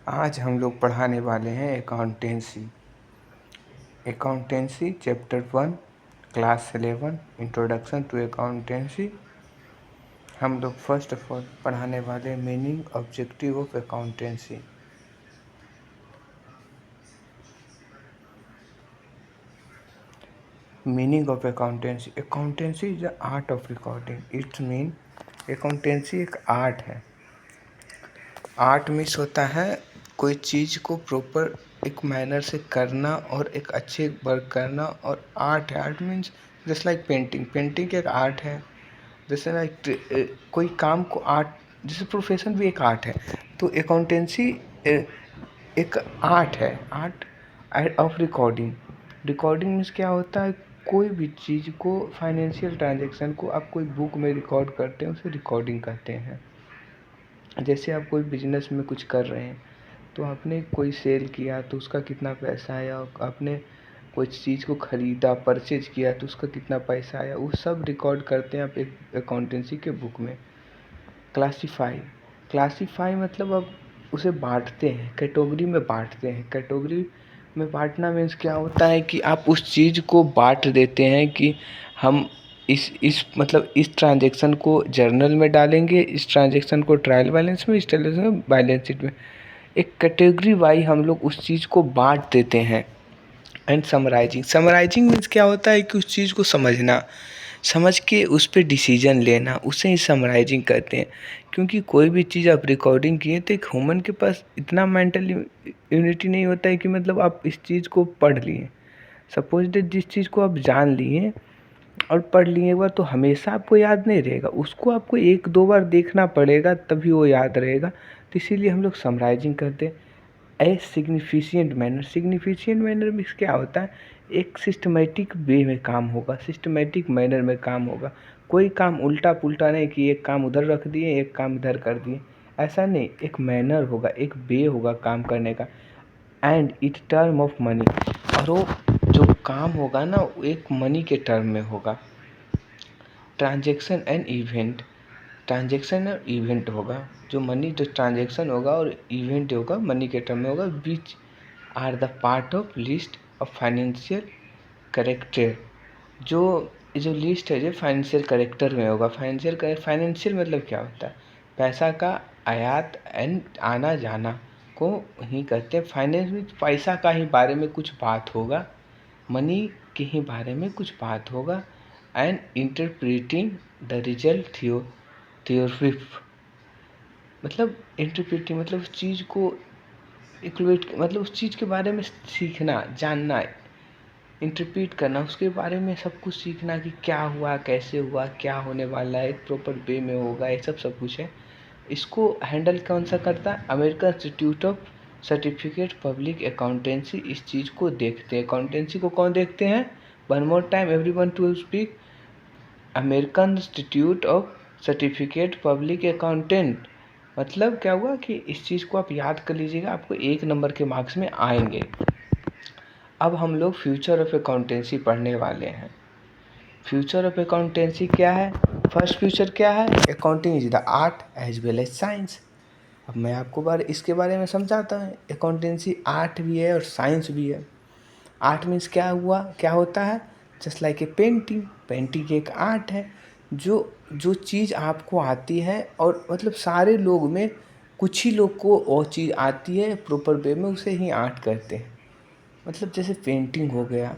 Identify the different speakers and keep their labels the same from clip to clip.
Speaker 1: आज हम लोग पढ़ाने वाले हैं accountancy. Accountancy chapter 1 class 11 introduction to accountancy. हम लोग फर्स्ट ऑफ ऑल पढ़ाने वाले meaning objective of accountancy. Meaning of accountancy. Accountancy is the art of recording. It's mean accountancy एक आर्ट है। आर्ट मीन्स होता है कोई चीज़ को प्रॉपर एक मैनर से करना और एक अच्छे वर्क करना। और आर्ट है, art means just like painting. Painting एक आर्ट है। जैसे लाइक कोई काम को आर्ट, जैसे प्रोफेशन भी एक आर्ट है। तो अकाउंटेंसी एक आर्ट है, art of recording. Recording means क्या होता है, कोई भी चीज़ को, फाइनेंशियल ट्रांजेक्शन को आप कोई बुक में रिकॉर्ड करते हैं, उसे रिकॉर्डिंग कहते हैं। जैसे आप कोई बिजनेस में कुछ कर रहे हैं, तो आपने कोई सेल किया तो उसका कितना पैसा आया, आपने कोई चीज़ को ख़रीदा, परचेज किया तो उसका कितना पैसा आया, वो सब रिकॉर्ड करते हैं आप एक अकाउंटेंसी के बुक में। क्लासीफाई मतलब अब उसे बांटते हैं, कैटेगरी में बांटते हैं। कैटेगरी में बांटना मीन्स क्या होता है कि आप उस चीज़ को बांट देते हैं कि हम इस मतलब इस ट्रांजेक्शन को जर्नल में डालेंगे, इस ट्रांजेक्शन को ट्रायल बैलेंस में, इस ट्रांजेक्शन को बैलेंस शीट में। एक कैटेगरी वाइज हम लोग उस चीज़ को बांट देते हैं। एंड समराइजिंग मीन्स क्या होता है कि उस चीज़ को समझना, समझ के उस पर डिसीजन लेना, उसे ही समराइजिंग कहते हैं। क्योंकि कोई भी चीज़ आप रिकॉर्डिंग किए तो एक ह्यूमन के पास इतना मेंटल यूनिटी नहीं होता है कि मतलब आप इस चीज़ को पढ़ लिए। सपोज दैट जिस चीज़ को आप जान लिए और पढ़ लिए एक बार, तो हमेशा आपको याद नहीं रहेगा, उसको आपको एक दो बार देखना पड़ेगा तभी वो याद रहेगा। तो इसीलिए हम लोग समराइजिंग करते हैं। ए सिग्निफिशिएंट मैनर में क्या होता है, एक सिस्टमेटिक वे में काम होगा, सिस्टमेटिक मैनर में काम होगा। कोई काम उल्टा पुल्टा नहीं कि एक काम उधर रख दिए, एक काम इधर कर दिए, ऐसा नहीं। एक मैनर होगा, एक वे होगा काम करने का। And it term of money, और वो जो काम होगा ना, वो एक मनी के टर्म में होगा। ट्रांजेक्शन एंड इवेंट, ट्रांजेक्शन और इवेंट होगा। जो मनी, जो ट्रांजेक्शन होगा और इवेंट होगा मनी के टर्म में होगा। Which are the part of list of financial character, जो लिस्ट है जो फाइनेंशियल करेक्टर में होगा। फाइनेंशियल मतलब क्या होता है, पैसा का आयात एंड आना जाना को ही कहते हैं। फाइनेंस में पैसा का ही बारे में कुछ बात होगा, मनी के ही बारे में कुछ बात होगा। एंड इंटरप्रेटिंग द रिजल्ट थियोरिफ, मतलब इंटरप्रेटिंग मतलब उस चीज़ को इक्वेट, मतलब उस चीज़ के बारे में सीखना, जानना, इंटरप्रेट करना, उसके बारे में सब कुछ सीखना कि क्या हुआ, कैसे हुआ, क्या होने वाला है, एक प्रॉपर वे में होगा, ये सब कुछ है। इसको हैंडल कौन सा करता है, American institute of certificate public accountancy इस चीज़ को देखते हैं। अकाउंटेंसी को कौन देखते हैं, one more time everyone to speak, American institute of certificate public accountant. मतलब क्या हुआ कि इस चीज़ को आप याद कर लीजिएगा, आपको 1 नंबर के मार्क्स में आएंगे। अब हम लोग फ्यूचर ऑफ अकाउंटेंसी पढ़ने वाले हैं। फ्यूचर ऑफ अकाउंटेंसी क्या है, फर्स्ट फ्यूचर क्या है, accounting is the art as well as science. अब मैं आपको इसके बारे में समझाता हूँ। अकाउंटेंसी आर्ट भी है और साइंस भी है। आर्ट मीन्स क्या हुआ, क्या होता है, just like a painting. Painting एक आर्ट है। जो चीज़ आपको आती है, और मतलब सारे लोग में कुछ ही लोग को वो चीज़ आती है प्रॉपर वे में, उसे ही आर्ट कहते हैं। मतलब जैसे पेंटिंग हो गया,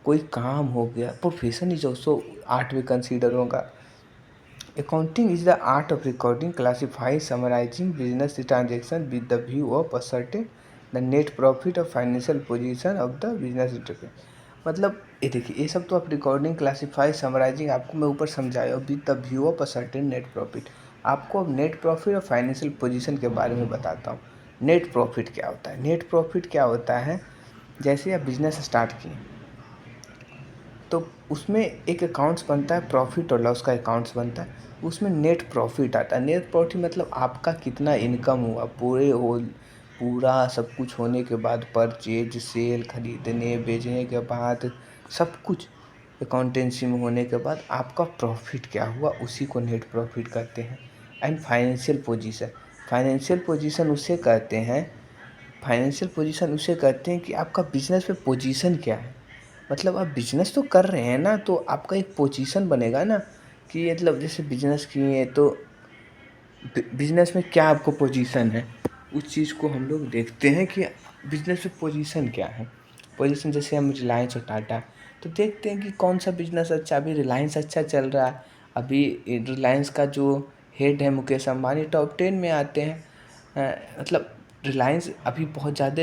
Speaker 1: कोई काम हो गया, प्रोफेशन इज ऑल्सो आर्ट में कंसीडर होगा। Accounting is the art of recording, classifying, summarising business transaction with the view of ascertain the net profit of financial position of the business entrepreneur. मतलब ये देखिए, ये सब तो आप रिकॉर्डिंग, क्लासीफाई, समराइजिंग आपको मैं ऊपर समझाया, with the view of a certain net profit. आपको अब नेट प्रॉफिट और फाइनेंशियल पोजीशन के बारे में बताता हूँ। नेट प्रॉफिट क्या होता है, नेट प्रॉफिट क्या होता है, जैसे आप बिजनेस स्टार्ट किए तो उसमें एक अकाउंट्स बनता है, प्रॉफिट और लॉस का अकाउंट्स बनता है, उसमें नेट प्रॉफिट आता है। नेट प्रॉफिट मतलब आपका कितना इनकम हुआ, पूरा सब कुछ होने के बाद, परचेज, सेल, खरीदने बेचने के बाद, सब कुछ अकाउंटेंसी में होने के बाद आपका प्रॉफिट क्या हुआ, उसी को नेट प्रॉफिट कहते हैं। And financial position, financial position उसे कहते हैं फाइनेंशियल पोजीशन उसे कहते हैं कि आपका बिजनेस में पोजीशन क्या है। मतलब आप बिजनेस तो कर रहे हैं ना, तो आपका एक पोजीशन बनेगा ना कि मतलब जैसे बिजनेस किए तो बिजनेस में क्या आपको पोजीशन है, उस चीज़ को हम लोग देखते हैं कि बिजनेस में पोजीशन क्या है। पोजीशन जैसे हम रिलायंस और टाटा, तो देखते हैं कि कौन सा बिजनेस अच्छा, अभी रिलायंस अच्छा चल रहा है। अभी रिलायंस का जो हेड है मुकेश अंबानी टॉप 10 में आते हैं। मतलब रिलायंस अभी बहुत ज़्यादा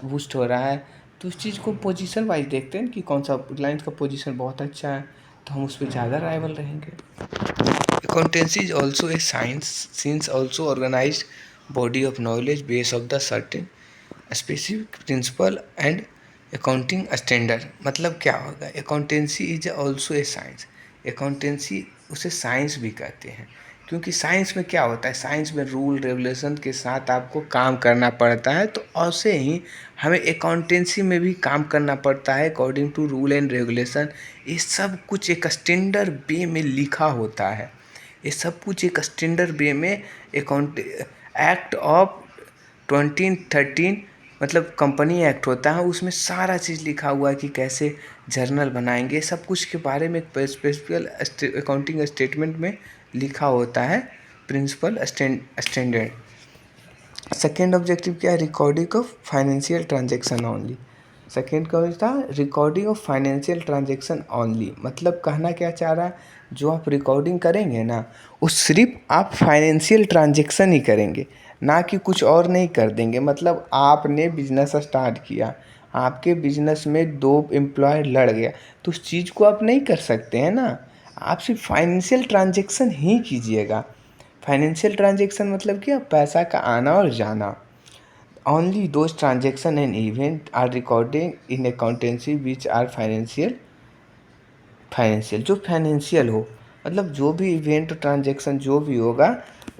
Speaker 1: बूस्ट हो रहा है, तो उस चीज़ को पोजीशन वाइज देखते हैं कि कौन सा रिलायंस का पोजीशन बहुत अच्छा है, तो हम उस पर ज़्यादा राइवल रहेंगे। Accountancy is also a science since also organized body of knowledge based of the certain specific principle and accounting standard। मतलब क्या होगा, accountancy is also a science। accountancy उसे साइंस भी कहते हैं, क्योंकि साइंस में क्या होता है, साइंस में रूल रेगुलेशन के साथ आपको काम करना पड़ता है, तो ऐसे ही हमें अकाउंटेंसी में भी काम करना पड़ता है according to rule and regulation. ये सब कुछ एक स्टैंडर्ड वे में लिखा होता है, ये सब कुछ एक स्टैंडर्ड वे में अकाउंट एक्ट ऑफ 2013 मतलब कंपनी एक्ट होता है, उसमें सारा चीज़ लिखा हुआ है कि कैसे जर्नल बनाएंगे, सब कुछ के बारे में स्पेसिफिकल अकाउंटिंग स्टेटमेंट में लिखा होता है प्रिंसिपल स्टैंडर्ड। सेकेंड ऑब्जेक्टिव क्या है, recording of financial transaction only. Second कौन था, recording of financial transaction only. मतलब कहना क्या चाह रहा है, जो आप रिकॉर्डिंग करेंगे ना, वो सिर्फ आप फाइनेंशियल ट्रांजेक्शन ही करेंगे, ना कि कुछ और नहीं कर देंगे। मतलब आपने बिजनेस स्टार्ट किया, आपके बिजनेस में 2 एम्प्लॉय लड़ गया, तो उस चीज़ को आप नहीं कर सकते हैं ना, आप सिर्फ फाइनेंशियल ट्रांजेक्शन ही कीजिएगा। फाइनेंशियल ट्रांजेक्शन मतलब क्या, पैसा का आना और जाना। Only those transaction and event are recording in accountancy which are financial जो फाइनेंशियल हो, मतलब जो भी इवेंट ट्रांजेक्शन जो भी होगा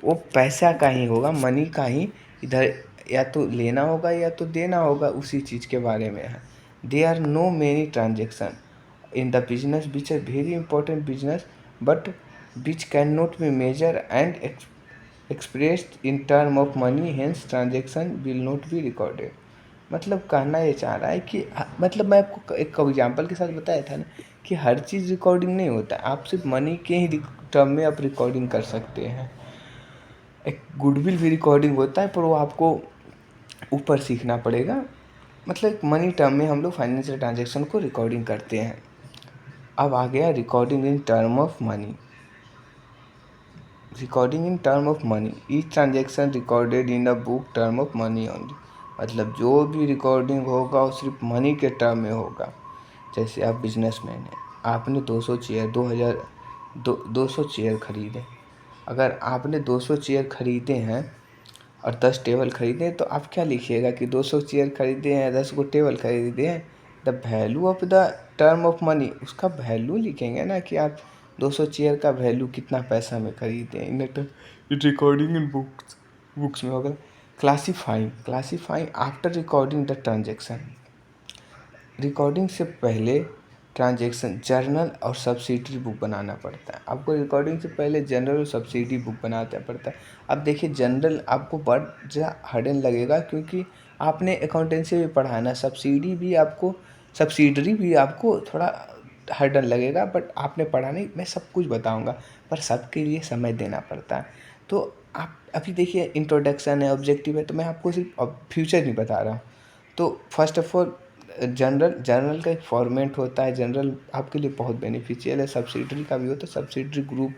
Speaker 1: वो पैसा का ही होगा, मनी का ही, इधर या तो लेना होगा या तो देना होगा, उसी चीज़ के बारे में है। They are no many transaction in the business which are very important business but which cannot be measured and expressed in term of money, hence transaction will not be recorded। मतलब कहना ये चाह रहा है कि मतलब मैं आपको एक एग्जांपल के साथ बताया था ना कि हर चीज़ रिकॉर्डिंग नहीं होता, आप सिर्फ मनी के ही टर्म में आप रिकॉर्डिंग कर सकते हैं। एक गुडविल भी रिकॉर्डिंग होता है, पर वो आपको ऊपर सीखना पड़ेगा। मतलब एक मनी टर्म में हम लोग फाइनेंशियल ट्रांजेक्शन को रिकॉर्डिंग करते हैं। अब आ गया recording in term of money. Recording in term of money, each transaction recorded in a book term of money only. मतलब जो भी रिकॉर्डिंग होगा वो सिर्फ मनी के टर्म में होगा। जैसे आप बिजनेसमैन हैं, आपने 200 चेयर 200 चेयर खरीदे। अगर आपने 200 चेयर खरीदे हैं और 10 टेबल खरीदे हैं, तो आप क्या लिखिएगा कि 200 चेयर खरीदे हैं, 10 को टेबल खरीदे हैं। The value of the term of money, उसका वैल्यू लिखेंगे ना कि आप 200 चेयर का वैल्यू कितना पैसा में खरीदे हैं। इन रिकॉर्डिंग इन बुक्स में होगा। Classifying after recording the transaction. Recording से पहले ट्रांजेक्शन जर्नल और सब्सिडरी बुक बनाना पड़ता है। आपको रिकॉर्डिंग से पहले जनरल और सब्सिडी बुक बनाना पड़ता है। अब देखिए जनरल आपको बड़ा हर्डन लगेगा, क्योंकि आपने अकाउंटेंसी भी पढ़ा है ना, सब्सिडरी भी आपको थोड़ा हर्डन लगेगा, बट आपने पढ़ा नहीं। मैं सब कुछ बताऊंगा, पर सबके लिए समय देना पड़ता है। तो आप अभी देखिए इंट्रोडक्शन है, ऑब्जेक्टिव है, तो मैं आपको सिर्फ फ्यूचर नहीं बता रहा हूँ। तो फर्स्ट ऑफ ऑल जनरल का एक फॉर्मेट होता है, जनरल आपके लिए बहुत बेनिफिशियल है। सब्सिडरी का भी होता है, सब्सिडरी ग्रुप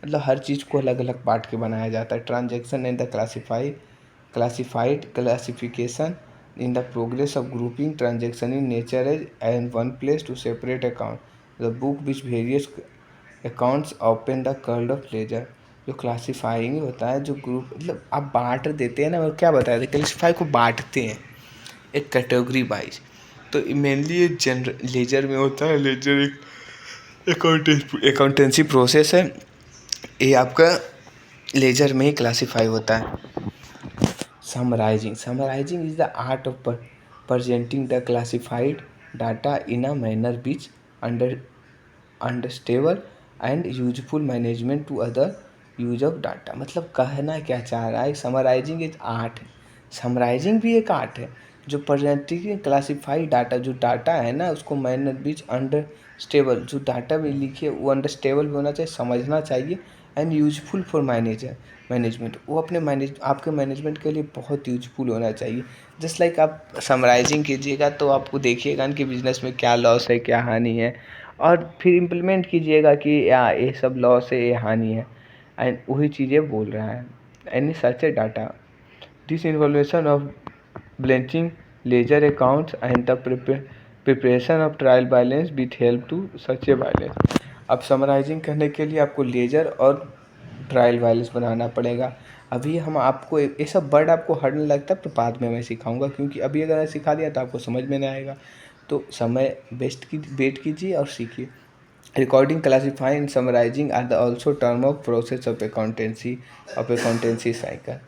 Speaker 1: मतलब हर चीज़ को अलग अलग पार्ट के बनाया जाता है। Transaction and the classified classification in the progress of grouping transaction in nature as and one place to separate account the book which various accounts open the called of ledger. जो classifying होता है, जो group मतलब आप बांट देते हैं ना, वो क्या बताया था, क्लासीफाई को बांटते हैं एक कैटेगरी वाइज। तो मेनली ये जनरल लेजर में होता है। लेजर एक अकाउंटेंसी प्रोसेस है, ये आपका लेजर में ही क्लासीफाई होता है। Summarising is the art of presenting the classified data in a manner which understandable and useful management to other use of data. मतलब कहना क्या चाह रहा है, समराइजिंग इज आर्ट। समराइजिंग भी एक आर्ट है। जो प्रेजेंटली क्लासिफाइड डाटा, जो डाटा है ना उसको मैनेज बीच अंडरस्टेबल, जो डाटा में लिखे वो अंडरस्टेबल भी होना चाहिए, समझना चाहिए एंड यूजफुल फॉर मैनेजमेंट, वो अपने आपके मैनेजमेंट के लिए बहुत यूजफुल होना चाहिए। जस्ट लाइक आप समराइजिंग कीजिएगा तो आपको देखिएगा कि बिजनेस में क्या लॉस है क्या हानि है, और फिर इम्प्लीमेंट कीजिएगा कि ये सब लॉस है ये हानि है, एंड वही चीज़ें बोल रहा है। Any such a data this information of balancing ledger accounts and the preparation of trial balance with help to such a balance. अब समराइजिंग करने के लिए आपको लेजर और ट्रायल बैलेंस बनाना पड़ेगा। अभी हम आपको ये सब वर्ड आपको हर्ड नहीं लगता तो बाद में मैं सिखाऊंगा, क्योंकि अभी अगर मैं सिखा दिया तो आपको समझ में नहीं आएगा। तो समय वेट कीजिए और सीखिए। Recording, classifying and summarising are the also term of process of accountancy cycle.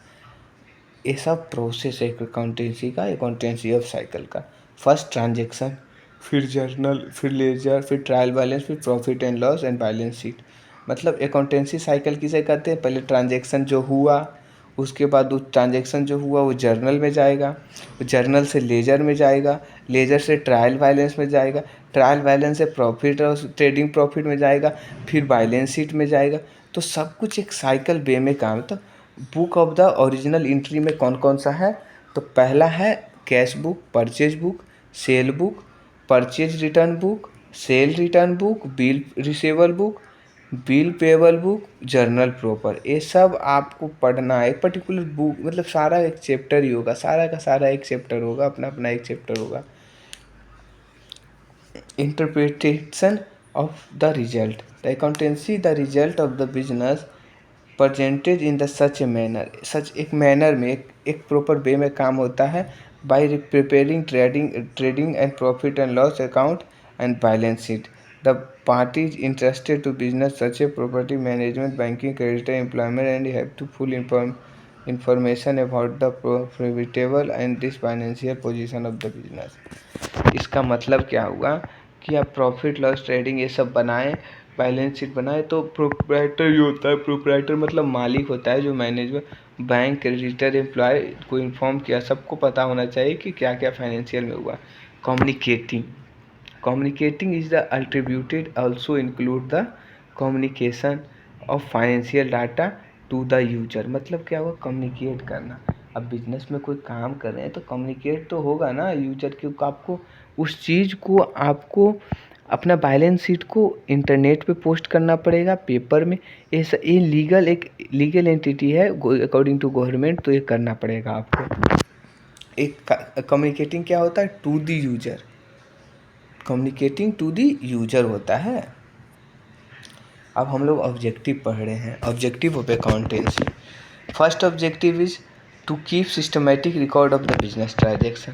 Speaker 1: ये सब प्रोसेस है अकाउंटेंसी का, अकाउंटेंसी ऑफ साइकिल का। फर्स्ट ट्रांजेक्शन, फिर जर्नल, फिर लेजर, फिर ट्रायल बैलेंस, फिर profit and loss and balance sheet. मतलब अकाउंटेंसी साइकिल किसे कहते हैं? पहले ट्रांजेक्शन जो हुआ, उसके बाद उस ट्रांजेक्शन जो हुआ वो जर्नल में जाएगा, जर्नल से लेजर में जाएगा, लेजर से ट्रायल बैलेंस में जाएगा, ट्रायल बैलेंस से प्रॉफिट और ट्रेडिंग प्रॉफिट में जाएगा, फिर बैलेंस शीट में जाएगा। तो सब कुछ एक साइकिल वे में काम है। तो book of the original entry में कौन कौन सा है? तो पहला है cash book, purchase book, cell book, purchase return book, cell return book, bill receivable book, bill payable book, journal proper. ये सब आपको पढ़ना है। एक पर्टिकुलर बुक मतलब सारा एक चैप्टर ही होगा, सारा का सारा एक चैप्टर होगा, अपना अपना एक चैप्टर होगा। Interpretation of the result, the accountancy the result of the business percentage in the such a manner, such एक मैनर में एक प्रॉपर वे में काम होता है। By preparing trading and profit and loss account and balance sheet, the parties interested to business such a property management, banking, credit, employment and have to full information about the profitable and this financial position of the business. इसका मतलब क्या हुआ कि आप profit loss trading ये सब बनाएं, balance sheet बनाए, तो प्रोप्राइटर ही होता है। प्रोप्राइटर मतलब मालिक होता है, जो मैनेजमेंट, बैंक, क्रेडिटर, एम्प्लॉय को इन्फॉर्म किया। सबको पता होना चाहिए कि क्या क्या फाइनेंशियल में हुआ। Communicating, communicating is the attributed also include the communication of financial data to the user. मतलब क्या हुआ? कम्युनिकेट करना। अब बिजनेस में कोई काम कर रहे हैं तो कम्युनिकेट तो होगा ना यूजर के। आपको उस चीज़ को आपको अपना बैलेंस शीट को इंटरनेट पे पोस्ट करना पड़ेगा, पेपर में। ये एक लीगल एंटिटी है अकॉर्डिंग टू गवर्नमेंट, तो ये करना पड़ेगा आपको। एक कम्युनिकेटिंग क्या होता है? To the user, communicating to the user होता है। अब हम लोग ऑब्जेक्टिव पढ़ रहे हैं, objective of accountancy. First objective is to keep systematic record of the business transaction.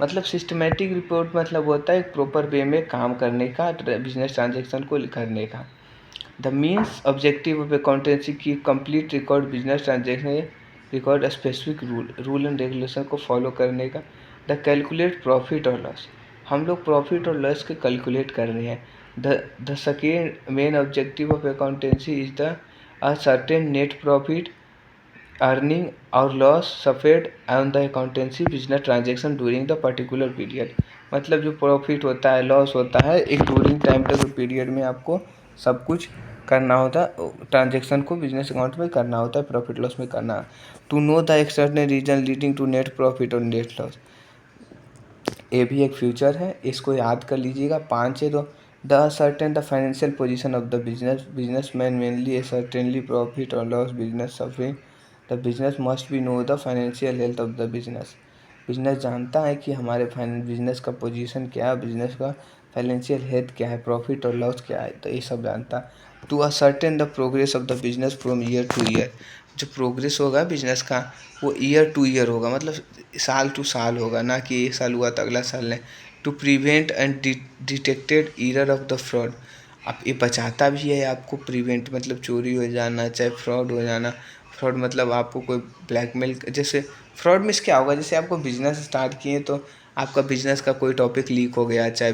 Speaker 1: मतलब सिस्टमेटिक रिपोर्ट मतलब होता है एक प्रॉपर वे में काम करने का, बिजनेस ट्रांजेक्शन को करने का। The means objective of accountancy की complete record business transaction, record specific rule and regulation को फॉलो करने का। द कैलकुलेट प्रॉफिट और लॉस, हम लोग प्रॉफिट और लॉस के कैलकुलेट कर रहे हैं। The second main objective of accountancy is the a certain net profit, earning और loss suffered on the accountancy business transaction during the particular period. मतलब जो प्रॉफिट होता है, लॉस होता है, एक ड्यूरिंग टाइम तक पीरियड में आपको सब कुछ करना होता है। ट्रांजेक्शन को बिजनेस अकाउंट में करना होता है, प्रॉफिट लॉस में करना। To know the external reason leading to net profit और नेट लॉस, ये भी एक फ्यूचर है, इसको याद कर लीजिएगा। 5 है तो the certain the financial position of the business man mainly a certainly profit और loss business suffering, the business must be know the financial health of the business. Business जानता है कि हमारे बिजनेस का पोजीशन क्या है, बिजनेस का financial health क्या है, प्रॉफिट और लॉस क्या है, तो ये सब जानता है। To ascertain the progress of the business from year to year, जो प्रोग्रेस होगा बिजनेस का वो ईयर टू ईयर होगा, मतलब साल टू साल होगा, ना कि एक साल हुआ तो अगला साल नहीं। To prevent and detected error of the fraud, अब ये बचाता भी है आपको। प्रिवेंट मतलब चोरी हो जाना, चाहे फ्रॉड हो जाना। फ्रॉड मतलब आपको कोई ब्लैकमेल, जैसे फ्रॉड में क्या होगा, जैसे आपको बिजनेस स्टार्ट किए तो आपका बिजनेस का कोई टॉपिक लीक हो गया, चाहे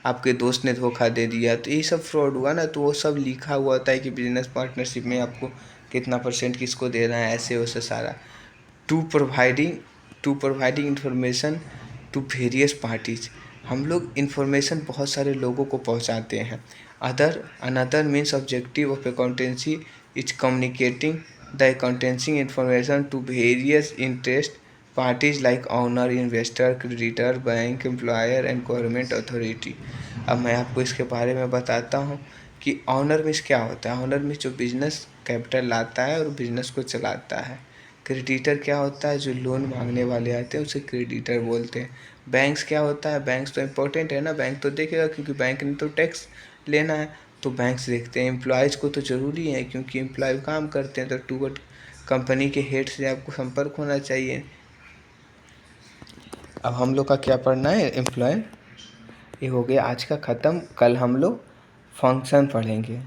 Speaker 1: आपके दोस्त ने धोखा दे दिया, तो ये सब फ्रॉड हुआ ना। तो वो सब लिखा हुआ होता है कि बिजनेस पार्टनरशिप में आपको कितना % किसको देना है, ऐसे वैसे सारा। To providing to providing information to various parties, हम लोग इन्फॉर्मेशन बहुत सारे लोगों को पहुंचाते हैं। Another means objective of accountancy is communicating the accountancy information to various interest parties like owner, investor, creditor, bank employer and government authority. अब मैं आपको इसके बारे में बताता हूँ कि ऑनर मीन्स क्या होता है। ऑनर मीन्स जो बिजनेस कैपिटल लाता है और बिजनेस को चलाता है। क्रेडिटर क्या होता है, जो लोन मांगने वाले आते हैं उसे क्रेडिटर बोलते हैं। बैंक्स क्या होता है, बैंक्स तो इम्पोर्टेंट है ना, बैंक तो देखेगा क्योंकि बैंक ने तो टैक्स लेना है, तो बैंक्स देखते हैं। एम्प्लॉयज़ को तो ज़रूरी है क्योंकि एम्प्लॉय काम करते हैं, तो टूवर्ड कंपनी के हेड से आपको संपर्क होना चाहिए। अब हम लोग का क्या पढ़ना है, एम्प्लॉय। ये हो गया आज का ख़त्म। कल हम लोग फंक्शन पढ़ेंगे।